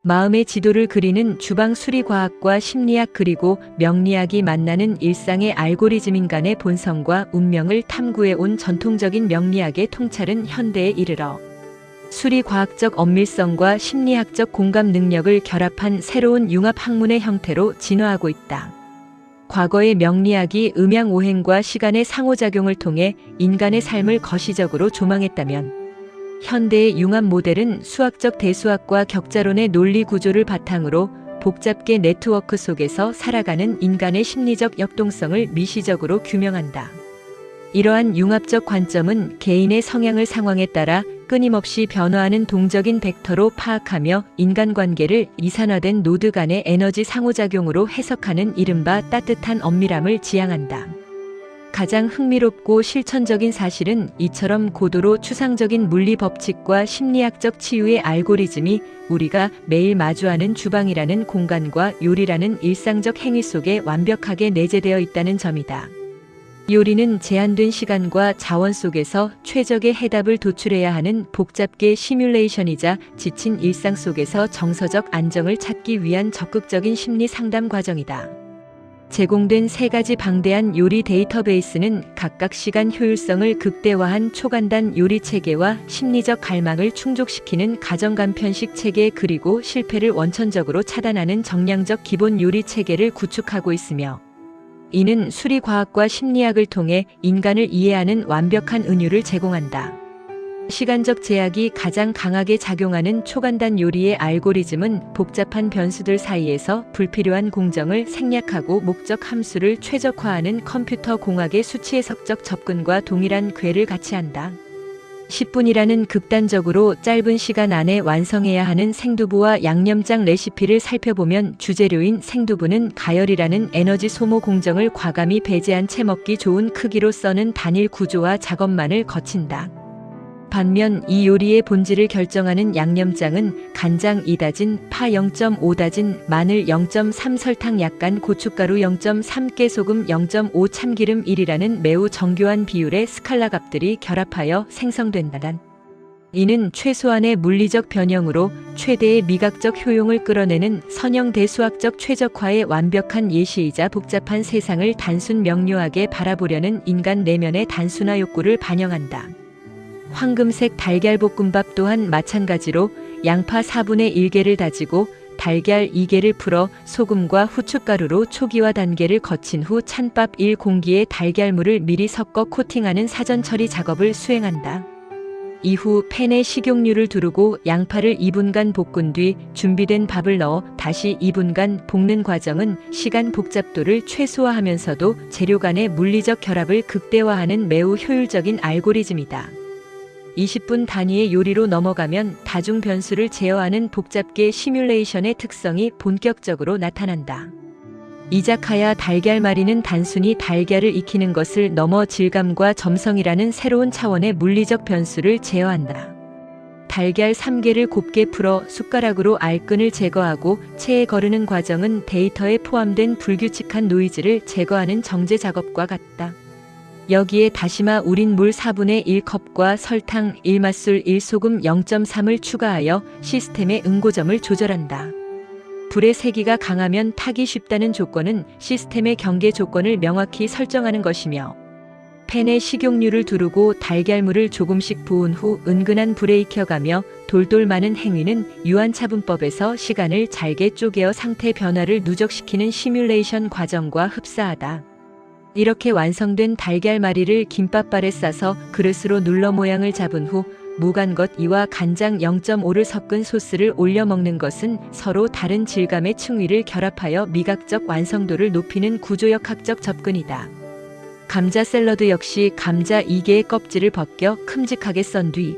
마음의 지도를 그리는 주방 수리과학과 심리학 그리고 명리학이 만나는 일상의 알고리즘. 인간의 본성과 운명을 탐구해온 전통적인 명리학의 통찰은 현대에 이르러 수리과학적 엄밀성과 심리학적 공감 능력을 결합한 새로운 융합학문의 형태로 진화하고 있다. 과거의 명리학이 음양오행과 시간의 상호작용을 통해 인간의 삶을 거시적으로 조망했다면, 현대의 융합 모델은 수학적 대수학과 격자론의 논리 구조를 바탕으로 복잡계 네트워크 속에서 살아가는 인간의 심리적 역동성을 미시적으로 규명한다. 이러한 융합적 관점은 개인의 성향을 상황에 따라 끊임없이 변화하는 동적인 벡터로 파악하며 인간관계를 이산화된 노드 간의 에너지 상호작용으로 해석하는 이른바 따뜻한 엄밀함을 지향한다. 가장 흥미롭고 실천적인 사실은 이처럼 고도로 추상적인 물리 법칙과 심리학적 치유의 알고리즘이 우리가 매일 마주하는 주방이라는 공간과 요리라는 일상적 행위 속에 완벽하게 내재되어 있다는 점이다. 요리는 제한된 시간과 자원 속에서 최적의 해답을 도출해야 하는 복잡계 시뮬레이션이자 지친 일상 속에서 정서적 안정을 찾기 위한 적극적인 심리 상담 과정이다. 제공된 3가지 방대한 요리 데이터베이스는 각각 시간 효율성을 극대화한 초간단 요리 체계와 심리적 갈망을 충족시키는 가정 간편식 체계 그리고 실패를 원천적으로 차단하는 정량적 기본 요리 체계를 구축하고 있으며, 이는 수리과학과 심리학을 통해 인간을 이해하는 완벽한 은유를 제공한다. 시간적 제약이 가장 강하게 작용하는 초간단 요리의 알고리즘은 복잡한 변수들 사이에서 불필요한 공정을 생략하고 목적 함수를 최적화하는 컴퓨터 공학의 수치해석적 접근과 동일한 궤를 같이 한다. 10분이라는 극단적으로 짧은 시간 안에 완성해야 하는 생두부와 양념장 레시피를 살펴보면 주재료인 생두부는 가열이라는 에너지 소모 공정을 과감히 배제한 채 먹기 좋은 크기로 써는 단일 구조와 작업만을 거친다. 반면 이 요리의 본질을 결정하는 양념장은 간장 2다진, 파 0.5다진, 마늘 0.3, 설탕 약간, 고춧가루 0.3, 깨소금 0.5, 참기름 1이라는 매우 정교한 비율의 스칼라 값들이 결합하여 생성된다. 이는 최소한의 물리적 변형으로 최대의 미각적 효용을 끌어내는 선형 대수학적 최적화의 완벽한 예시이자 복잡한 세상을 단순 명료하게 바라보려는 인간 내면의 단순화 욕구를 반영한다. 황금색 달걀볶음밥 또한 마찬가지로 양파 4분의 1개를 다지고 달걀 2개를 풀어 소금과 후춧가루로 초기화 단계를 거친 후 찬밥 1공기에 달걀물을 미리 섞어 코팅하는 사전 처리 작업을 수행한다. 이후 팬에 식용유를 두르고 양파를 2분간 볶은 뒤 준비된 밥을 넣어 다시 2분간 볶는 과정은 시간 복잡도를 최소화하면서도 재료 간의 물리적 결합을 극대화하는 매우 효율적인 알고리즘이다. 20분 단위의 요리로 넘어가면 다중 변수를 제어하는 복잡계 시뮬레이션의 특성이 본격적으로 나타난다. 이자카야 달걀말이는 단순히 달걀을 익히는 것을 넘어 질감과 점성이라는 새로운 차원의 물리적 변수를 제어한다. 달걀 3개를 곱게 풀어 숟가락으로 알끈을 제거하고 체에 거르는 과정은 데이터에 포함된 불규칙한 노이즈를 제거하는 정제 작업과 같다. 여기에 다시마 우린 물 4분의 1컵과 설탕 1맛술 1소금 0.3을 추가하여 시스템의 응고점을 조절한다. 불의 세기가 강하면 타기 쉽다는 조건은 시스템의 경계 조건을 명확히 설정하는 것이며, 팬에 식용유를 두르고 달걀물을 조금씩 부은 후 은근한 불에 익혀가며 돌돌 마는 행위는 유한차분법에서 시간을 잘게 쪼개어 상태 변화를 누적시키는 시뮬레이션 과정과 흡사하다. 이렇게 완성된 달걀말이를 김밥발에 싸서 그릇으로 눌러 모양을 잡은 후 무간것 이와 간장 0.5를 섞은 소스를 올려 먹는 것은 서로 다른 질감의 층위를 결합하여 미각적 완성도를 높이는 구조역학적 접근이다. 감자 샐러드 역시 감자 2개의 껍질을 벗겨 큼직하게 썬 뒤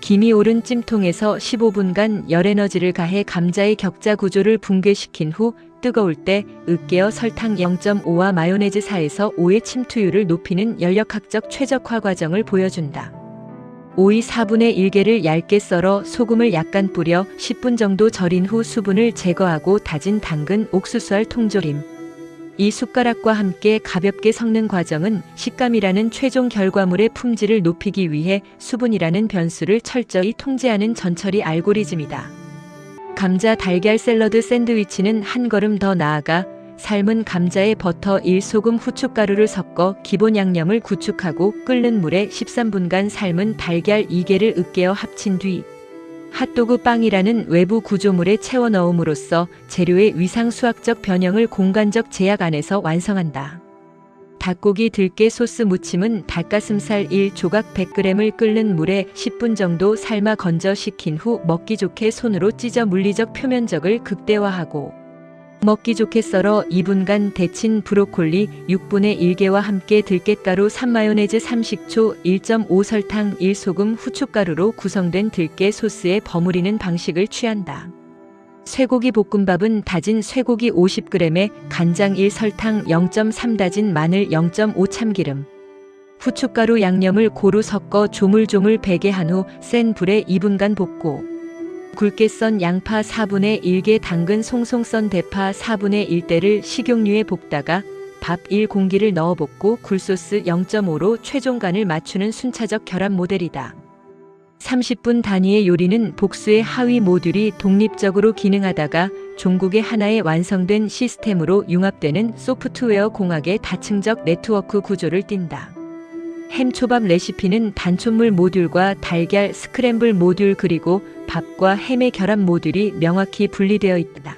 김이 오른 찜통에서 15분간 열에너지를 가해 감자의 격자 구조를 붕괴시킨 후 뜨거울 때 으깨어 설탕 0.5와 마요네즈 4에서 5의 침투율을 높이는 연력학적 최적화 과정을 보여준다. 오이 4분의 1개를 얇게 썰어 소금을 약간 뿌려 10분 정도 절인 후 수분을 제거하고 다진 당근, 옥수수알 통조림. 이 숟가락과 함께 가볍게 섞는 과정은 식감이라는 최종 결과물의 품질을 높이기 위해 수분이라는 변수를 철저히 통제하는 전처리 알고리즘이다. 감자 달걀 샐러드 샌드위치는 한 걸음 더 나아가 삶은 감자에 버터 1 소금 후춧가루를 섞어 기본 양념을 구축하고 끓는 물에 13분간 삶은 달걀 2개를 으깨어 합친 뒤 핫도그 빵이라는 외부 구조물에 채워 넣음으로써 재료의 위상수학적 변형을 공간적 제약 안에서 완성한다. 닭고기 들깨 소스 무침은 닭가슴살 1조각 100g을 끓는 물에 10분 정도 삶아 건져 식힌 후 먹기 좋게 손으로 찢어 물리적 표면적을 극대화하고 먹기 좋게 썰어 2분간 데친 브로콜리 6분의 1개와 함께 들깨가루 3마요네즈 30초 1.5 설탕 1 소금 후춧가루로 구성된 들깨 소스에 버무리는 방식을 취한다. 쇠고기 볶음밥은 다진 쇠고기 50g에 간장 1 설탕 0.3 다진 마늘 0.5 참기름 후춧가루 양념을 고루 섞어 조물조물 배게 한 후 센 불에 2분간 볶고 굵게 썬 양파 4분의 1개 당근 송송 썬 대파 4분의 1대를 식용유에 볶다가 밥 1공기를 넣어 볶고 굴소스 0.5로 최종 간을 맞추는 순차적 결합 모델이다. 30분 단위의 요리는 복수의 하위 모듈이 독립적으로 기능하다가 종국의 하나의 완성된 시스템으로 융합되는 소프트웨어 공학의 다층적 네트워크 구조를 띈다. 햄초밥 레시피는 단촛물 모듈과 달걀 스크램블 모듈 그리고 밥과 햄의 결합 모듈이 명확히 분리되어 있다.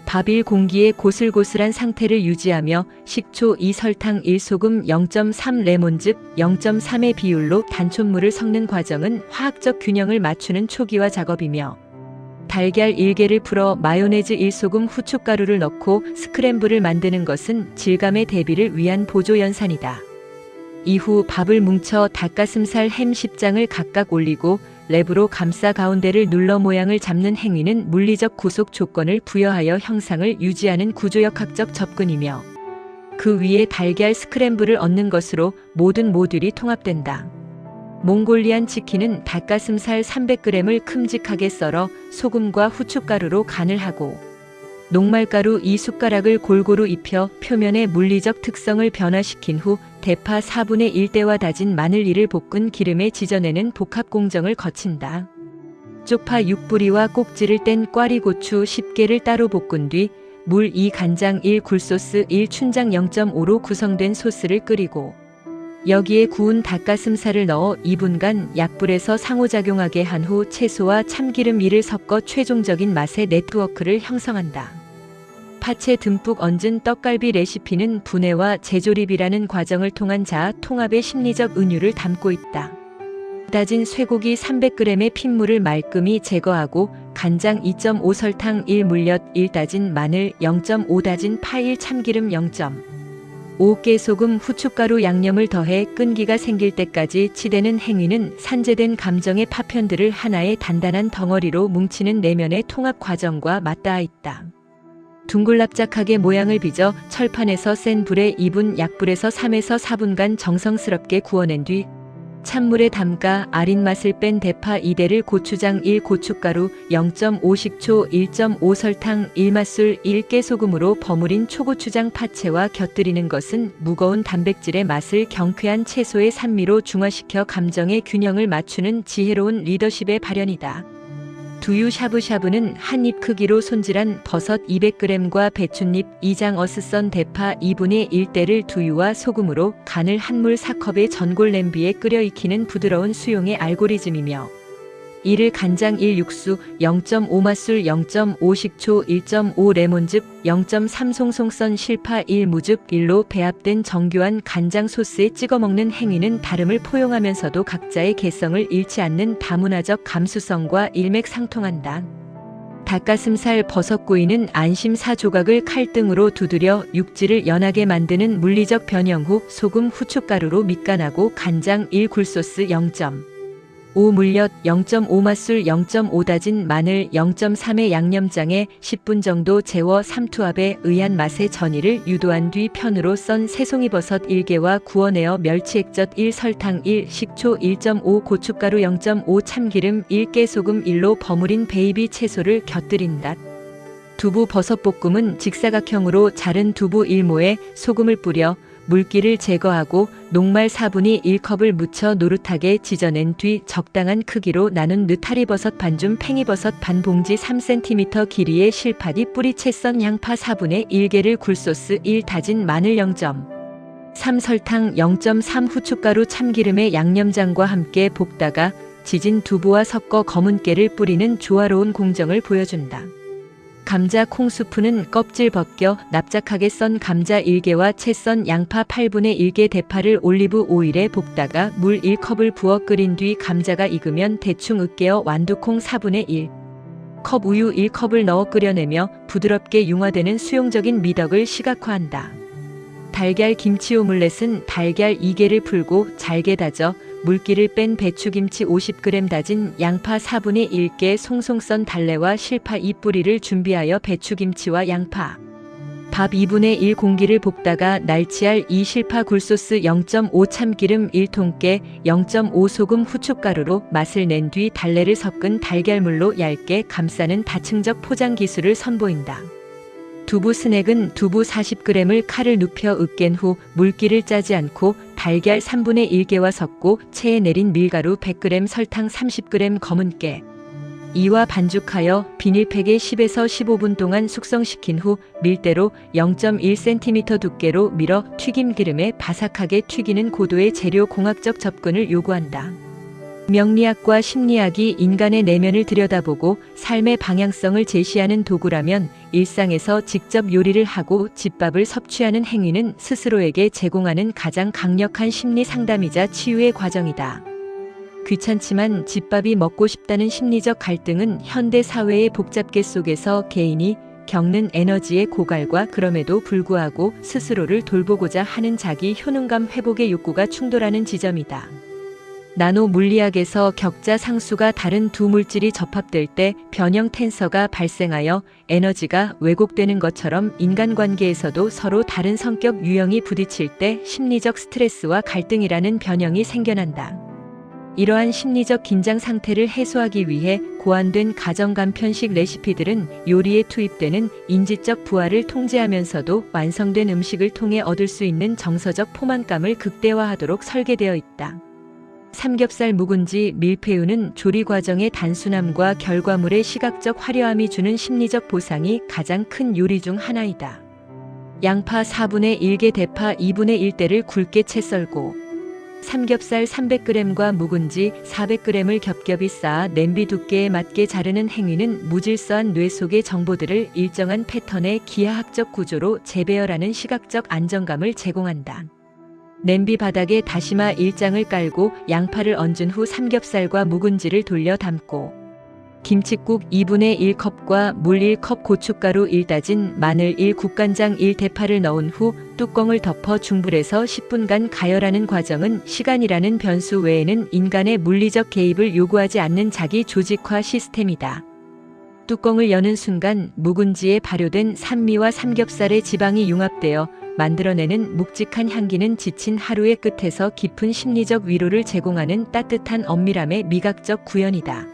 밥 1공기의 고슬고슬한 상태를 유지하며 식초 2 설탕 1 소금 0.3 레몬즙 0.3의 비율로 단촛물을 섞는 과정은 화학적 균형을 맞추는 초기화 작업이며 달걀 1개를 풀어 마요네즈 1 소금 후춧가루를 넣고 스크램블을 만드는 것은 질감의 대비를 위한 보조 연산이다. 이후 밥을 뭉쳐 닭가슴살 햄 10장을 각각 올리고 랩으로 감싸 가운데를 눌러 모양을 잡는 행위는 물리적 구속 조건을 부여하여 형상을 유지하는 구조역학적 접근이며 그 위에 달걀 스크램블을 얹는 것으로 모든 모듈이 통합된다. 몽골리안 치킨은 닭가슴살 300g을 큼직하게 썰어 소금과 후춧가루로 간을 하고 녹말가루 2숟가락을 골고루 입혀 표면의 물리적 특성을 변화시킨 후 대파 4분의 1대와 다진 마늘 1을 볶은 기름에 지져내는 복합 공정을 거친다. 쪽파 6부리와 꼭지를 뗀 꽈리고추 10개를 따로 볶은 뒤 물 2 간장 1 굴소스 1 춘장 0.5로 구성된 소스를 끓이고 여기에 구운 닭가슴살을 넣어 2분간 약불에서 상호작용하게 한 후 채소와 참기름 1을 섞어 최종적인 맛의 네트워크를 형성한다. 파채 듬뿍 얹은 떡갈비 레시피는 분해와 재조립이라는 과정을 통한 자아 통합의 심리적 은유를 담고 있다. 다진 쇠고기 300g의 핏물을 말끔히 제거하고 간장 2.5 설탕 1 물엿 1 다진 마늘 0.5 다진 파 1 참기름 0.5 깨소금 후춧가루 양념을 더해 끈기가 생길 때까지 치대는 행위는 산재된 감정의 파편들을 하나의 단단한 덩어리로 뭉치는 내면의 통합 과정과 맞닿아 있다. 둥글납작하게 모양을 빚어 철판에서 센 불에 2분 약불에서 3에서 4분간 정성스럽게 구워낸 뒤 찬물에 담가 아린 맛을 뺀 대파 2대를 고추장 1 고춧가루 0.5 식초 1.5 설탕 1 맛술 1 깨소금으로 버무린 초고추장 파채와 곁들이는 것은 무거운 단백질의 맛을 경쾌한 채소의 산미로 중화시켜 감정의 균형을 맞추는 지혜로운 리더십의 발현이다. 두유 샤브샤브는 한 입 크기로 손질한 버섯 200g과 배춧잎 2장 어슷 대파 2분의 1대를 두유와 소금으로 간을 한물 4컵의 전골 냄비에 끓여 익히는 부드러운 수용의 알고리즘이며 이를 간장 1 육수 0.5 맛술 0.5 식초 1.5 레몬즙 0.3 송송 썬 실파 1 무즙 1로 배합된 정교한 간장 소스에 찍어 먹는 행위는 다름을 포용하면서도 각자의 개성을 잃지 않는 다문화적 감수성과 일맥상통한다. 닭가슴살 버섯구이는 안심 4조각을 칼등으로 두드려 육질을 연하게 만드는 물리적 변형 후 소금 후춧가루로 밑간하고 간장 1 굴소스 0.5 물엿 0.5 맛술 0.5 다진 마늘 0.3의 양념장에 10분 정도 재워 삼투압에 의한 맛의 전이를 유도한 뒤 편으로 썬 새송이버섯 1개와 구워내어 멸치액젓 1 설탕 1 식초 1.5 고춧가루 0.5 참기름 1 깨소금 1로 버무린 베이비 채소를 곁들인다. 두부 버섯볶음은 직사각형으로 자른 두부 1모에 소금을 뿌려 물기를 제거하고 녹말 4분의 1컵을 묻혀 노릇하게 지져낸 뒤 적당한 크기로 나눈 느타리버섯 반줌, 팽이버섯 반 봉지 3cm 길이의 실파리 뿌리 채 썬 양파 4분의 1개를 굴소스 1 다진 마늘 0.3 설탕 0.3 후춧가루 참기름에 양념장과 함께 볶다가 지진 두부와 섞어 검은 깨를 뿌리는 조화로운 공정을 보여준다. 감자 콩수프는 껍질 벗겨 납작하게 썬 감자 1개와 채 썬 양파 8분의 1개 대파를 올리브 오일에 볶다가 물 1컵을 부어 끓인 뒤 감자가 익으면 대충 으깨어 완두콩 4분의 1 컵 우유 1컵을 넣어 끓여내며 부드럽게 융화되는 수용적인 미덕을 시각화한다. 달걀 김치 오믈렛은 달걀 2개를 풀고 잘게 다져 물기를 뺀 배추김치 50g 다진 양파 4분의 1개 송송 썬 달래와 실파 2뿌리를 준비하여 배추김치와 양파, 밥 2분의 1 공기를 볶다가 날치알 2 실파 굴소스 0.5 참기름 1통깨 0.5 소금 후춧가루로 맛을 낸 뒤 달래를 섞은 달걀물로 얇게 감싸는 다층적 포장 기술을 선보인다. 두부 스낵은 두부 40g을 칼을 눕혀 으깬 후 물기를 짜지 않고 달걀 3분의 1개와 섞고 체에 내린 밀가루 100g, 설탕 30g, 검은 깨 2와 반죽하여 비닐팩에 10에서 15분 동안 숙성시킨 후 밀대로 0.1cm 두께로 밀어 튀김 기름에 바삭하게 튀기는 고도의 재료 공학적 접근을 요구한다. 명리학과 심리학이 인간의 내면을 들여다보고 삶의 방향성을 제시하는 도구라면 일상에서 직접 요리를 하고 집밥을 섭취하는 행위는 스스로에게 제공하는 가장 강력한 심리 상담이자 치유의 과정이다. 귀찮지만 집밥이 먹고 싶다는 심리적 갈등은 현대 사회의 복잡계 속에서 개인이 겪는 에너지의 고갈과 그럼에도 불구하고 스스로를 돌보고자 하는 자기 효능감 회복의 욕구가 충돌하는 지점이다. 나노 물리학에서 격자 상수가 다른 두 물질이 접합될 때 변형 텐서가 발생하여 에너지가 왜곡되는 것처럼 인간관계에서도 서로 다른 성격 유형이 부딪힐 때 심리적 스트레스와 갈등이라는 변형이 생겨난다. 이러한 심리적 긴장 상태를 해소하기 위해 고안된 가정 간편식 레시피들은 요리에 투입되는 인지적 부하를 통제하면서도 완성된 음식을 통해 얻을 수 있는 정서적 포만감을 극대화하도록 설계되어 있다. 삼겹살 묵은지 밀푀유는 조리 과정의 단순함과 결과물의 시각적 화려함이 주는 심리적 보상이 가장 큰 요리 중 하나이다. 양파 4분의 1개, 대파 2분의 1대를 굵게 채 썰고 삼겹살 300g과 묵은지 400g을 겹겹이 쌓아 냄비 두께에 맞게 자르는 행위는 무질서한 뇌 속의 정보들을 일정한 패턴의 기하학적 구조로 재배열하는 시각적 안정감을 제공한다. 냄비 바닥에 다시마 1장을 깔고 양파를 얹은 후 삼겹살과 묵은지를 돌려 담고 김칫국 2분의 1컵과 물 1컵, 고춧가루 1 다진 마늘 1, 국간장 1, 대파를 넣은 후 뚜껑을 덮어 중불에서 10분간 가열하는 과정은 시간이라는 변수 외에는 인간의 물리적 개입을 요구하지 않는 자기 조직화 시스템이다. 뚜껑을 여는 순간 묵은지에 발효된 산미와 삼겹살의 지방이 융합되어 만들어내는 묵직한 향기는 지친 하루의 끝에서 깊은 심리적 위로를 제공하는 따뜻한 엄밀함의 미각적 구현이다.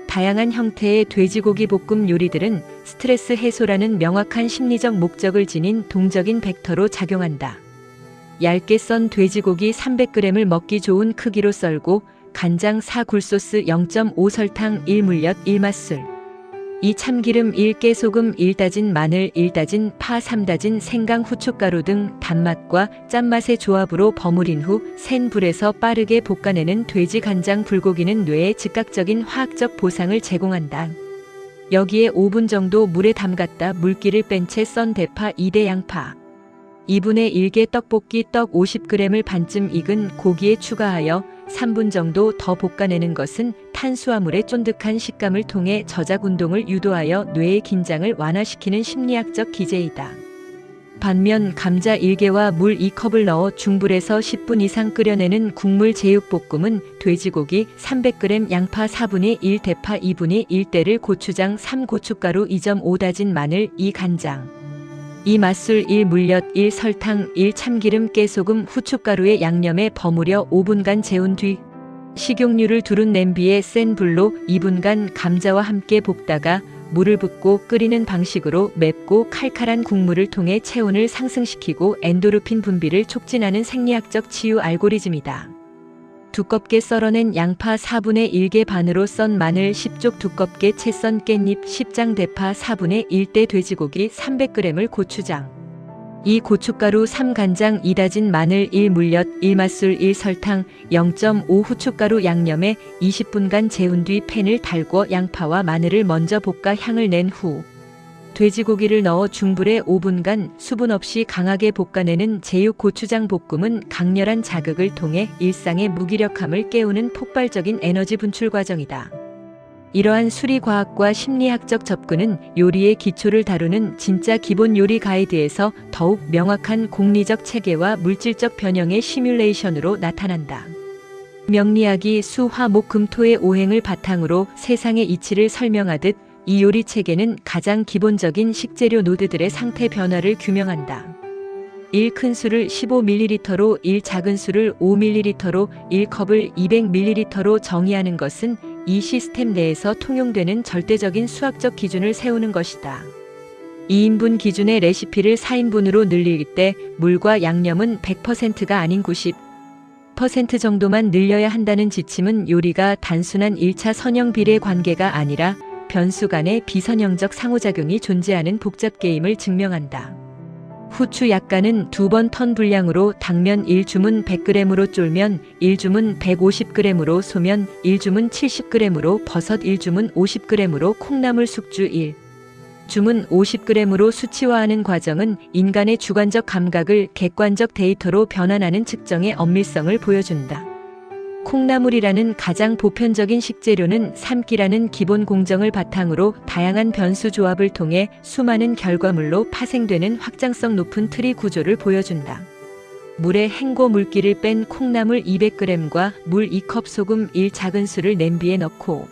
다양한 형태의 돼지고기 볶음 요리들은 스트레스 해소라는 명확한 심리적 목적을 지닌 동적인 벡터로 작용한다. 얇게 썬 돼지고기 300g을 먹기 좋은 크기로 썰고 간장 4 굴소스 0.5 설탕 1 물엿 1 맛술 2 참기름 1 깨소금 1 다진 마늘 1 다진 파 3 다진 생강 후춧가루 등 단맛과 짠맛의 조합으로 버무린 후 센 불에서 빠르게 볶아내는 돼지 간장 불고기는 뇌에 즉각적인 화학적 보상을 제공한다. 여기에 5분 정도 물에 담갔다 물기를 뺀 채 썬 대파 2대 양파 2분의 1개 떡볶이 떡 50g을 반쯤 익은 고기에 추가하여 3분 정도 더 볶아내는 것은 탄수화물의 쫀득한 식감을 통해 저작 운동을 유도하여 뇌의 긴장을 완화시키는 심리학적 기제이다. 반면 감자 1개와 물 2컵을 넣어 중불에서 10분 이상 끓여내는 국물 제육볶음은 돼지고기 300g, 양파 4분의 1, 대파 2분의 1대를 고추장 3, 고춧가루 2.5 다진 마늘 2, 간장 2 맛술 1 물엿 1 설탕 1 참기름 깨소금 후춧가루의 양념에 버무려 5분간 재운 뒤 식용유를 두른 냄비에 센 불로 2분간 감자와 함께 볶다가 물을 붓고 끓이는 방식으로 맵고 칼칼한 국물을 통해 체온을 상승시키고 엔도르핀 분비를 촉진하는 생리학적 치유 알고리즘이다. 두껍게 썰어낸 양파 4분의 1개 반으로 썬 마늘 10쪽 두껍게 채 썬 깻잎 10장 대파 4분의 1대 돼지고기 300g을 고추장 2 고춧가루 3 간장 2 다진 마늘 1 물엿 1 맛술 1 설탕 0.5 후춧가루 양념에 20분간 재운 뒤 팬을 달궈 양파와 마늘을 먼저 볶아 향을 낸 후 돼지고기를 넣어 중불에 5분간 수분 없이 강하게 볶아내는 제육 고추장 볶음은 강렬한 자극을 통해 일상의 무기력함을 깨우는 폭발적인 에너지 분출 과정이다. 이러한 수리과학과 심리학적 접근은 요리의 기초를 다루는 진짜 기본 요리 가이드에서 더욱 명확한 공리적 체계와 물질적 변형의 시뮬레이션으로 나타난다. 명리학이 수, 화, 목, 금, 토의 오행을 바탕으로 세상의 이치를 설명하듯 이 요리 체계는 가장 기본적인 식재료 노드들의 상태 변화를 규명한다. 1 큰 술을 15ml로 1 작은 술을 5ml로 1컵을 200ml로 정의하는 것은 이 시스템 내에서 통용되는 절대적인 수학적 기준을 세우는 것이다. 2인분 기준의 레시피를 4인분으로 늘릴 때 물과 양념은 100%가 아닌 90% 정도만 늘려야 한다는 지침은 요리가 단순한 1차 선형 비례 관계가 아니라 변수 간의 비선형적 상호작용이 존재하는 복잡 게임을 증명한다. 후추 약간은 2번 턴 분량으로 당면 1주문 100g으로 쫄면 1주문 150g으로 소면 1주문 70g으로 버섯 1주문 50g으로 콩나물 숙주 1주문 50g으로 수치화하는 과정은 인간의 주관적 감각을 객관적 데이터로 변환하는 측정의 엄밀성을 보여준다. 콩나물이라는 가장 보편적인 식재료는 삶기라는 기본 공정을 바탕으로 다양한 변수 조합을 통해 수많은 결과물로 파생되는 확장성 높은 트리 구조를 보여준다. 물에 헹궈 물기를 뺀 콩나물 200g과 물 2컵 소금 1 작은술을 냄비에 넣고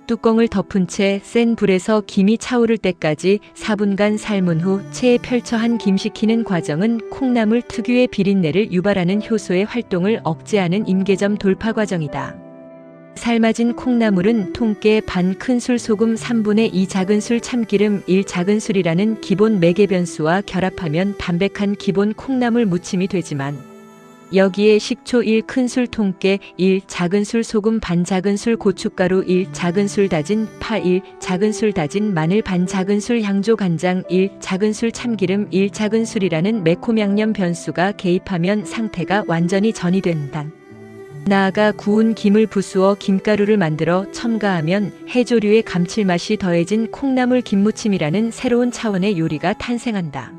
뚜껑을 덮은 채 센 불에서 김이 차오를 때까지 4분간 삶은 후 체에 펼쳐 한 김 식히는 과정은 콩나물 특유의 비린내를 유발하는 효소의 활동을 억제하는 임계점 돌파 과정이다. 삶아진 콩나물은 통깨 반 큰술 소금 3분의 2 작은술 참기름 1 작은술이라는 기본 매개 변수와 결합하면 담백한 기본 콩나물 무침이 되지만 여기에 식초 1 큰술 통깨 1 작은술 소금 반 작은술 고춧가루 1 작은술 다진 파 1 작은술 다진 마늘 반 작은술 향조 간장 1 작은술 참기름 1 작은술이라는 매콤 양념 변수가 개입하면 상태가 완전히 전이 된다. 나아가 구운 김을 부수어 김가루를 만들어 첨가하면 해조류의 감칠맛이 더해진 콩나물 김무침이라는 새로운 차원의 요리가 탄생한다.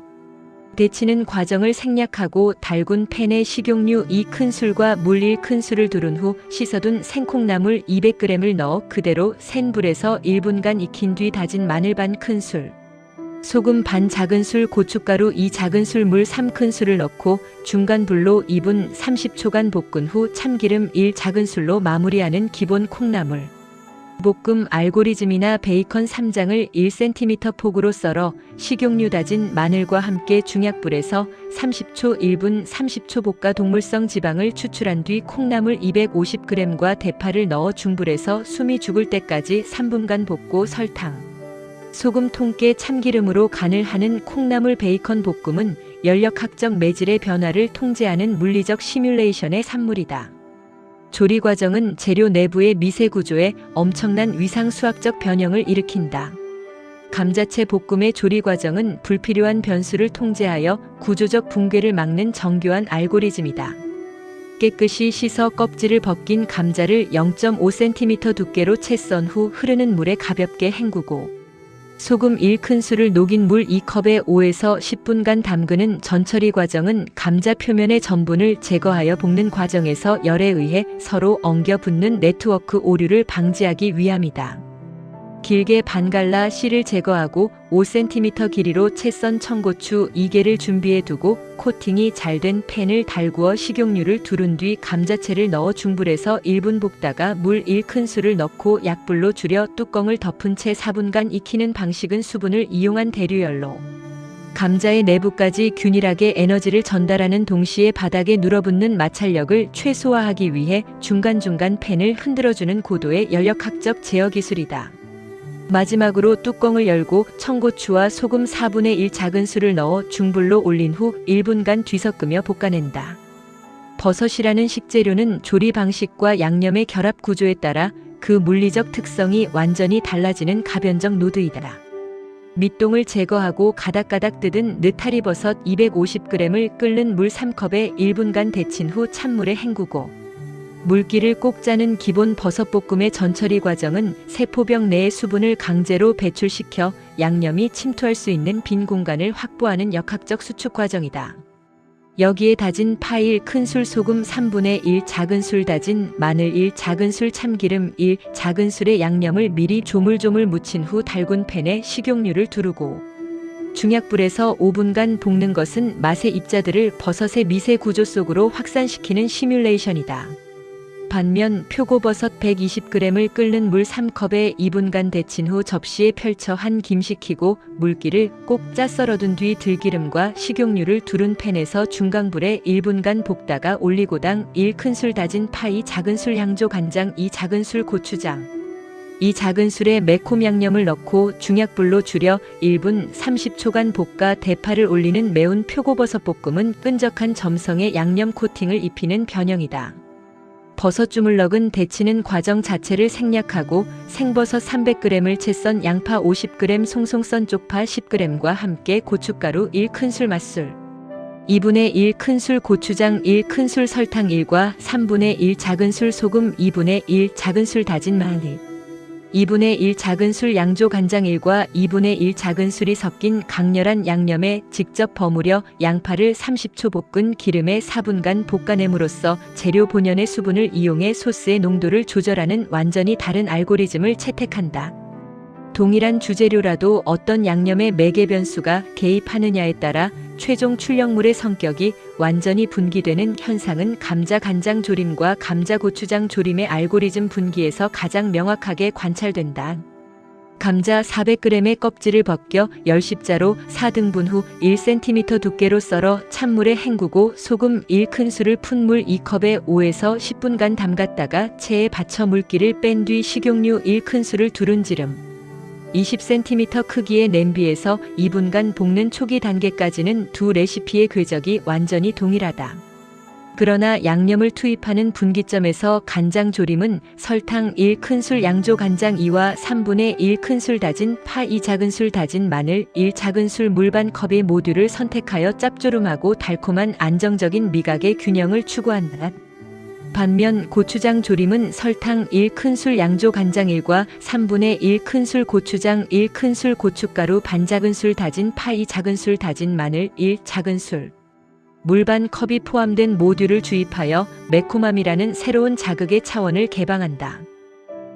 데치는 과정을 생략하고 달군 팬에 식용유 2 큰술과 물 1 큰술을 두른 후 씻어둔 생콩나물 200g을 넣어 그대로 센 불에서 1분간 익힌 뒤 다진 마늘 반 큰술, 소금 반 작은술 고춧가루 2 작은술 물 3 큰술을 넣고 중간 불로 2분 30초간 볶은 후 참기름 1 작은술로 마무리하는 기본 콩나물 볶음 알고리즘이나 베이컨 3장을 1cm 폭으로 썰어 식용유 다진 마늘과 함께 중약불에서 30초 1분 30초 볶아 동물성 지방을 추출한 뒤 콩나물 250g과 대파를 넣어 중불에서 숨이 죽을 때까지 3분간 볶고 설탕, 소금 통깨 참기름으로 간을 하는 콩나물 베이컨 볶음은 연력학적 매질의 변화를 통제하는 물리적 시뮬레이션의 산물이다. 조리 과정은 재료 내부의 미세 구조에 엄청난 위상수학적 변형을 일으킨다. 감자채 볶음의 조리 과정은 불필요한 변수를 통제하여 구조적 붕괴를 막는 정교한 알고리즘이다. 깨끗이 씻어 껍질을 벗긴 감자를 0.5cm 두께로 채 썬 후 흐르는 물에 가볍게 헹구고 소금 1 큰술을 녹인 물 2컵에 5에서 10분간 담그는 전처리 과정은 감자 표면의 전분을 제거하여 볶는 과정에서 열에 의해 서로 엉겨 붙는 네트워크 오류를 방지하기 위함이다. 길게 반갈라 씨를 제거하고 5cm 길이로 채 썬 청고추 2개를 준비해 두고 코팅이 잘 된 팬을 달구어 식용유를 두른 뒤 감자채를 넣어 중불에서 1분 볶다가 물 1 큰술을 넣고 약불로 줄여 뚜껑을 덮은 채 4분간 익히는 방식은 수분을 이용한 대류열로 감자의 내부까지 균일하게 에너지를 전달하는 동시에 바닥에 눌어붙는 마찰력을 최소화하기 위해 중간중간 팬을 흔들어주는 고도의 연력학적 제어 기술이다. 마지막으로 뚜껑을 열고 청고추와 소금 4분의 1 작은술을 넣어 중불로 올린 후 1분간 뒤섞으며 볶아낸다. 버섯이라는 식재료는 조리 방식과 양념의 결합 구조에 따라 그 물리적 특성이 완전히 달라지는 가변적 노드이다. 밑동을 제거하고 가닥가닥 뜯은 느타리 버섯 250g을 끓는 물 3컵에 1분간 데친 후 찬물에 헹구고 물기를 꼭 짜는 기본 버섯볶음의 전처리 과정은 세포벽 내의 수분을 강제로 배출시켜 양념이 침투할 수 있는 빈 공간을 확보하는 역학적 수축 과정이다. 여기에 다진 파 1 큰술, 소금 3분의 1 작은술, 다진 마늘 1 작은술, 참기름 1 작은술의 양념을 미리 조물조물 묻힌 후 달군 팬에 식용유를 두르고 중약불에서 5분간 볶는 것은 맛의 입자들을 버섯의 미세 구조 속으로 확산시키는 시뮬레이션이다. 반면 표고버섯 120g을 끓는 물 3컵에 2분간 데친 후 접시에 펼쳐 한 김 식히고 물기를 꼭 짜 썰어둔 뒤 들기름과 식용유를 두른 팬에서 중강불에 1분간 볶다가 올리고당 1큰술, 다진 파 2 작은술, 양조 간장 2 작은술, 고추장 2 작은술에 매콤 양념을 넣고 중약불로 줄여 1분 30초간 볶아 대파를 올리는 매운 표고버섯 볶음은 끈적한 점성의 양념 코팅을 입히는 변형이다. 버섯 주물럭은 데치는 과정 자체를 생략하고 생버섯 300g을 채 썬 양파 50g, 송송 썬 쪽파 10g과 함께 고춧가루 1큰술, 맛술 2분의 1 큰술, 고추장 1큰술, 설탕 1과 3분의 1 작은술, 소금 2분의 1 작은술, 다진 마늘 2분의 1 작은술, 양조 간장 1과 2분의 1 작은술이 섞인 강렬한 양념에 직접 버무려 양파를 30초 볶은 기름에 4분간 볶아냄으로써 재료 본연의 수분을 이용해 소스의 농도를 조절하는 완전히 다른 알고리즘을 채택한다. 동일한 주재료라도 어떤 양념의 매개 변수가 개입하느냐에 따라 최종 출력물의 성격이 완전히 분기되는 현상은 감자 간장 조림과 감자 고추장 조림의 알고리즘 분기에서 가장 명확하게 관찰된다. 감자 400g의 껍질을 벗겨 10십자로 4등분 후 1cm 두께로 썰어 찬물에 헹구고 소금 1큰술을 푼 물 2컵에 5에서 10분간 담갔다가 체에 받쳐 물기를 뺀 뒤 식용유 1큰술을 두른 지름 20cm 크기의 냄비에서 2분간 볶는 초기 단계까지는 두 레시피의 궤적이 완전히 동일하다. 그러나 양념을 투입하는 분기점에서 간장 조림은 설탕 1큰술, 양조 간장 2와 3분의 1큰술, 다진 파 2 작은술, 다진 마늘 1 작은술, 물 반 컵의 모두를 선택하여 짭조름하고 달콤한 안정적인 미각의 균형을 추구한다. 반면 고추장 조림은 설탕 1큰술, 양조 간장 1과 3분의 1큰술, 고추장 1큰술, 고춧가루 반 작은술, 다진 파 2 작은술, 다진 마늘 1 작은술, 물 반 컵이 포함된 모듈을 주입하여 매콤함이라는 새로운 자극의 차원을 개방한다.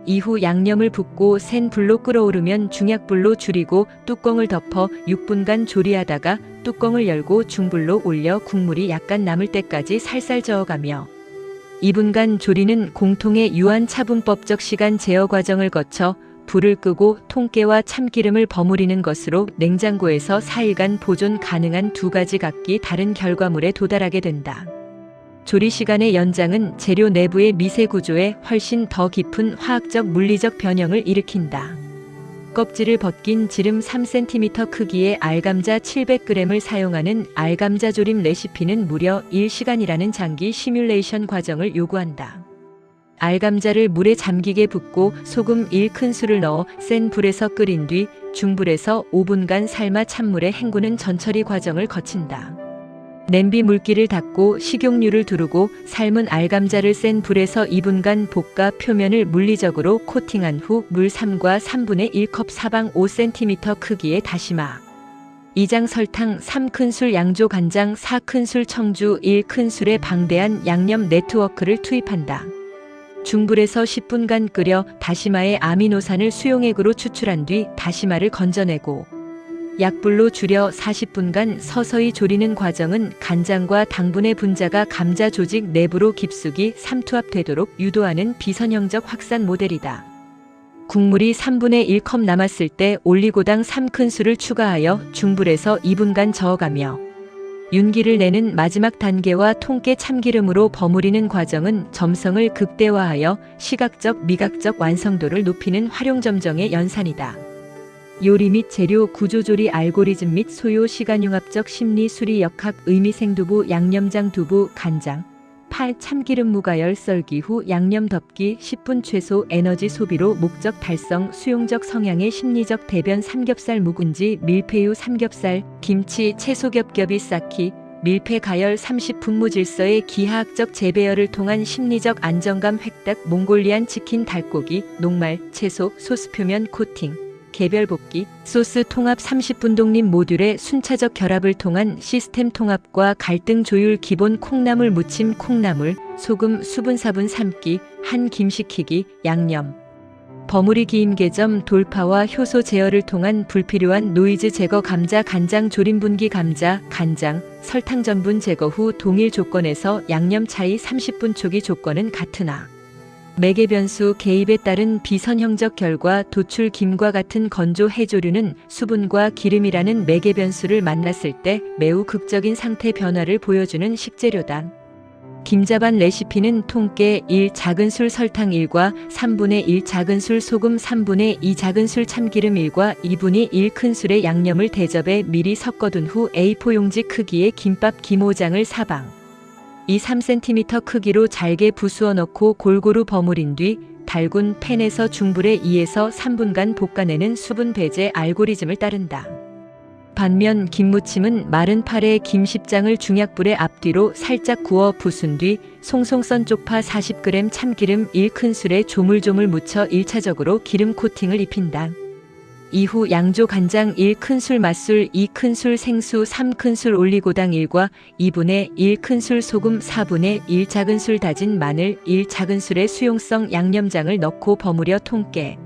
이후 양념을 붓고 센 불로 끓어오르면 중약불로 줄이고 뚜껑을 덮어 6분간 조리하다가 뚜껑을 열고 중불로 올려 국물이 약간 남을 때까지 살살 저어가며 2분간 조리는 공통의 유한차분법적 시간 제어 과정을 거쳐 불을 끄고 통깨와 참기름을 버무리는 것으로 냉장고에서 4일간 보존 가능한 두 가지 각기 다른 결과물에 도달하게 된다. 조리 시간의 연장은 재료 내부의 미세 구조에 훨씬 더 깊은 화학적 물리적 변형을 일으킨다. 껍질을 벗긴 지름 3cm 크기의 알감자 700g을 사용하는 알감자 조림 레시피는 무려 1시간이라는 장기 시뮬레이션 과정을 요구한다. 알감자를 물에 잠기게 붓고 소금 1큰술을 넣어 센 불에서 끓인 뒤 중불에서 5분간 삶아 찬물에 헹구는 전처리 과정을 거친다. 냄비 물기를 닫고 식용유를 두르고 삶은 알감자를 센 불에서 2분간 볶아 표면을 물리적으로 코팅한 후 물 3과 3분의 1컵 사방 5cm 크기의 다시마 2장 설탕 3큰술, 양조 간장 4큰술, 청주 1큰술의 방대한 양념 네트워크를 투입한다. 중불에서 10분간 끓여 다시마의 아미노산을 수용액으로 추출한 뒤 다시마를 건져내고 약불로 줄여 40분간 서서히 조리는 과정은 간장과 당분의 분자가 감자 조직 내부로 깊숙이 삼투압되도록 유도하는 비선형적 확산 모델이다. 국물이 3분의 1컵 남았을 때 올리고당 3큰술을 추가하여 중불에서 2분간 저어가며 윤기를 내는 마지막 단계와 통깨 참기름으로 버무리는 과정은 점성을 극대화하여 시각적, 미각적 완성도를 높이는 활용점정의 연산이다. 요리 및 재료 구조조리 알고리즘 및 소요 시간융합적 심리 수리 역학 의미생두부 양념장 두부 간장 파 참기름 무가열 썰기 후 양념 덮기 10분 최소 에너지 소비로 목적 달성 수용적 성향의 심리적 대변 삼겹살 묵은지 밀푀유 삼겹살 김치 채소 겹겹이 쌓기 밀폐 가열 30분 무질서의 기하학적 재배열을 통한 심리적 안정감 획득 몽골리안 치킨 닭고기 녹말 채소 소스 표면 코팅 개별 볶기, 소스 통합 30분 독립 모듈의 순차적 결합을 통한 시스템 통합과 갈등 조율 기본 콩나물 무침 콩나물, 소금 수분 4분 삶기, 한 김 식히기, 양념. 버무리 기임 개점 돌파와 효소 제어를 통한 불필요한 노이즈 제거 감자 간장 조림 분기 감자, 간장, 설탕 전분 제거 후 동일 조건에서 양념 차이 30분 초기 조건은 같으나 매개 변수 개입에 따른 비선형적 결과 도출 김과 같은 건조 해조류는 수분과 기름이라는 매개 변수를 만났을 때 매우 극적인 상태 변화를 보여주는 식재료다. 김자반 레시피는 통깨 1 작은술 설탕 1과 3분의 1 작은술 소금 3분의 2 작은술 참기름 1과 2분의 1 큰술의 양념을 대접에 미리 섞어둔 후 A4 용지 크기의 김밥 기모장을 사방 2-3cm 크기로 잘게 부수어 넣고 골고루 버무린 뒤 달군 팬에서 중불에 2에서 3분간 볶아내는 수분 배제 알고리즘을 따른다. 반면 김무침은 마른 팔에 김 10장을 중약불에 앞뒤로 살짝 구워 부순 뒤 송송 썬 쪽파 40g 참기름 1큰술에 조물조물 묻혀 1차적으로 기름 코팅을 입힌다. 이후 양조 간장 1큰술 맛술 2큰술 생수 3큰술 올리고당 1과 2분의 1큰술 소금 4분의 1 작은술 다진 마늘 1 작은술의 수용성 양념장을 넣고 버무려 통깨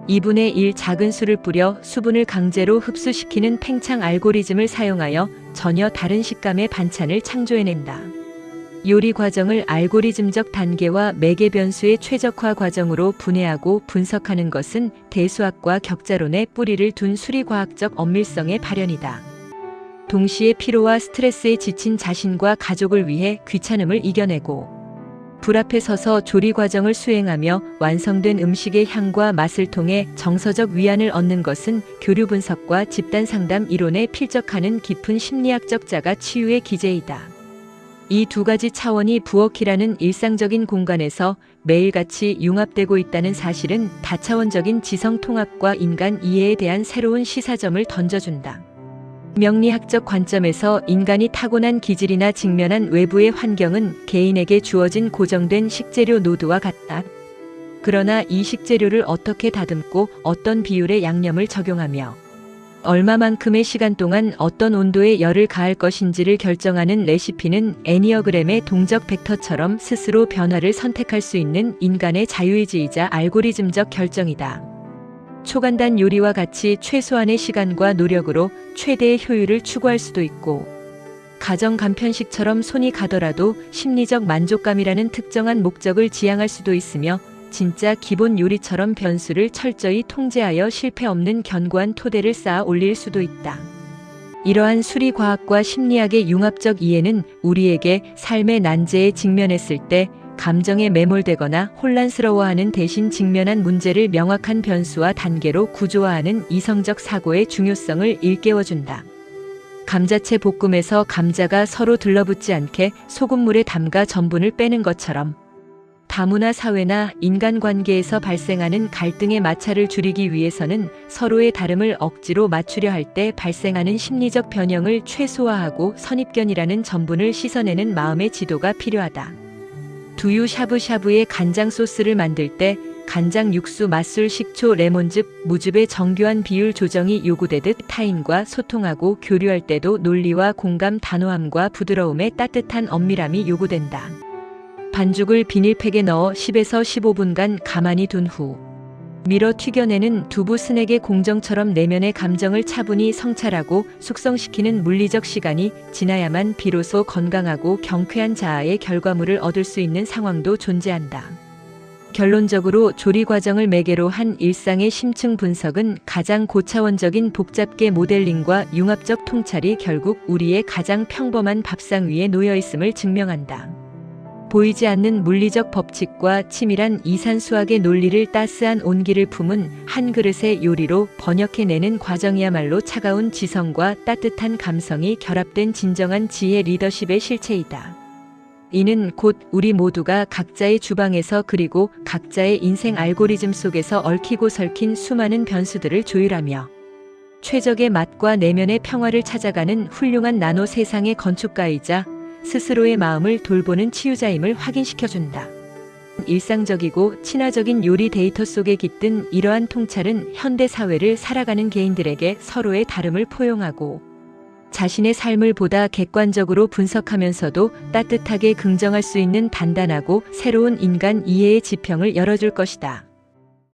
2분의 1 작은술을 뿌려 수분을 강제로 흡수시키는 팽창 알고리즘을 사용하여 전혀 다른 식감의 반찬을 창조해낸다. 요리 과정을 알고리즘적 단계와 매개 변수의 최적화 과정으로 분해하고 분석하는 것은 대수학과 격자론의 뿌리를 둔 수리과학적 엄밀성의 발현이다. 동시에 피로와 스트레스에 지친 자신과 가족을 위해 귀찮음을 이겨내고 불 앞에 서서 조리 과정을 수행하며 완성된 음식의 향과 맛을 통해 정서적 위안을 얻는 것은 교류 분석과 집단 상담 이론에 필적하는 깊은 심리학적 자가 치유의 기제이다. 이 두 가지 차원이 부엌이라는 일상적인 공간에서 매일같이 융합되고 있다는 사실은 다차원적인 지성 통합과 인간 이해에 대한 새로운 시사점을 던져준다. 명리학적 관점에서 인간이 타고난 기질이나 직면한 외부의 환경은 개인에게 주어진 고정된 식재료 노드와 같다. 그러나 이 식재료를 어떻게 다듬고 어떤 비율의 양념을 적용하며 얼마만큼의 시간 동안 어떤 온도의 열을 가할 것인지를 결정하는 레시피는 애니어그램의 동적 벡터처럼 스스로 변화를 선택할 수 있는 인간의 자유의지이자 알고리즘적 결정이다. 초간단 요리와 같이 최소한의 시간과 노력으로 최대의 효율을 추구할 수도 있고 가정 간편식처럼 손이 가더라도 심리적 만족감이라는 특정한 목적을 지향할 수도 있으며 진짜 기본 요리처럼 변수를 철저히 통제하여 실패 없는 견고한 토대를 쌓아 올릴 수도 있다. 이러한 수리과학과 심리학의 융합적 이해는 우리에게 삶의 난제에 직면했을 때 감정에 매몰되거나 혼란스러워하는 대신 직면한 문제를 명확한 변수와 단계로 구조화하는 이성적 사고의 중요성을 일깨워준다. 감자채 볶음에서 감자가 서로 들러붙지 않게 소금물에 담가 전분을 빼는 것처럼 다문화 사회나 인간관계에서 발생하는 갈등의 마찰을 줄이기 위해서는 서로의 다름을 억지로 맞추려 할 때 발생하는 심리적 변형을 최소화하고 선입견이라는 전분을 씻어내는 마음의 지도가 필요하다. 두유 샤브샤브의 간장 소스를 만들 때 간장 육수 맛술 식초 레몬즙 무즙의 정교한 비율 조정이 요구되듯 타인과 소통하고 교류할 때도 논리와 공감 단호함과 부드러움의 따뜻한 엄밀함이 요구된다. 반죽을 비닐팩에 넣어 10에서 15분간 가만히 둔 후 밀어 튀겨내는 두부 스낵의 공정처럼 내면의 감정을 차분히 성찰하고 숙성시키는 물리적 시간이 지나야만 비로소 건강하고 경쾌한 자아의 결과물을 얻을 수 있는 상황도 존재한다. 결론적으로 조리 과정을 매개로 한 일상의 심층 분석은 가장 고차원적인 복잡계 모델링과 융합적 통찰이 결국 우리의 가장 평범한 밥상 위에 놓여 있음을 증명한다. 보이지 않는 물리적 법칙과 치밀한 이산수학의 논리를 따스한 온기를 품은 한 그릇의 요리로 번역해내는 과정이야말로 차가운 지성과 따뜻한 감성이 결합된 진정한 지혜 리더십의 실체이다. 이는 곧 우리 모두가 각자의 주방에서 그리고 각자의 인생 알고리즘 속에서 얽히고 설킨 수많은 변수들을 조율하며 최적의 맛과 내면의 평화를 찾아가는 훌륭한 나노 세상의 건축가이자 스스로의 마음을 돌보는 치유자임을 확인시켜준다. 일상적이고 친화적인 요리 데이터 속에 깃든 이러한 통찰은 현대 사회를 살아가는 개인들에게 서로의 다름을 포용하고 자신의 삶을 보다 객관적으로 분석하면서도 따뜻하게 긍정할 수 있는 단단하고 새로운 인간 이해의 지평을 열어줄 것이다.